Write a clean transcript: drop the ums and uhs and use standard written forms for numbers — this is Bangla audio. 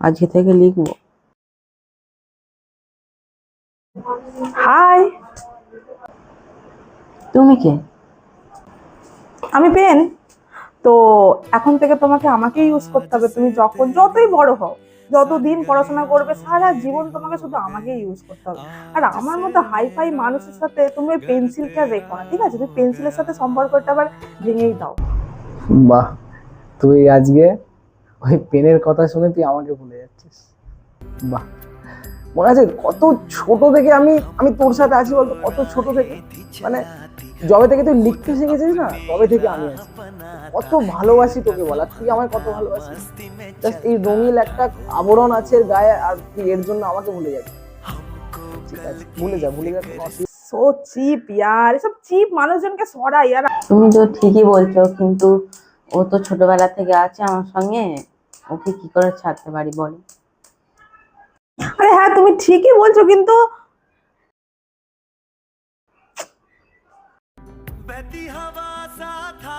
আজকে থেকে লিখবো। হাই, তুমি কে? আমি পেন। তো এখন থেকে তোমাকে আমাকেই ইউজ করতে হবে। তুমি যতই বড় হও, যতদিন পড়াশোনা করবে, সারা জীবন তোমাকে শুধু আমাকেই ইউজ করতে হবে। আর আমার মতো হাই ফাই মানুষের সাথে তুমি পেন্সিলটা রেখো না, ঠিক আছে? তুমি পেন্সিলের সাথে সম্পর্কটা আবার ভেঙেই দাও। বাহ, তুই আজকে ওই পেনের কথা শুনে তুই আমাকে ভুলে যাচ্ছিস। বাহ, মনে আছে কত ছোট থেকে আমি আমি তোর সাথে আছি বলতো? কত ছোট থেকে, মানে যবে থেকে তুই লিখতে শিখেছিস না, তবে থেকে আমি আছি। কত ভালোবাসি তোকে বল, আর তুই আমায় কত ভালোবাসিস। জাস্ট এই রঙিল একটা আবরণ আছে এর গায়ে, আর তুই এর জন্য আমাকে ভুলে যাবি। ঠিক আছে, ভুলে যা কোনো অসুবিধা। সো চিপ ইয়ার, এসব চিপ মানুষজনকে সরাই। আর তুমি তো ঠিকই বলছো, কিন্তু ও তো ছোটবেলা থেকে আছে আমার সঙ্গে, ওকে কি করে ছাড়তে পারি বলো? আরে হ্যাঁ, তুমি ঠিকই বলছো, কিন্তু बहती हवा सा था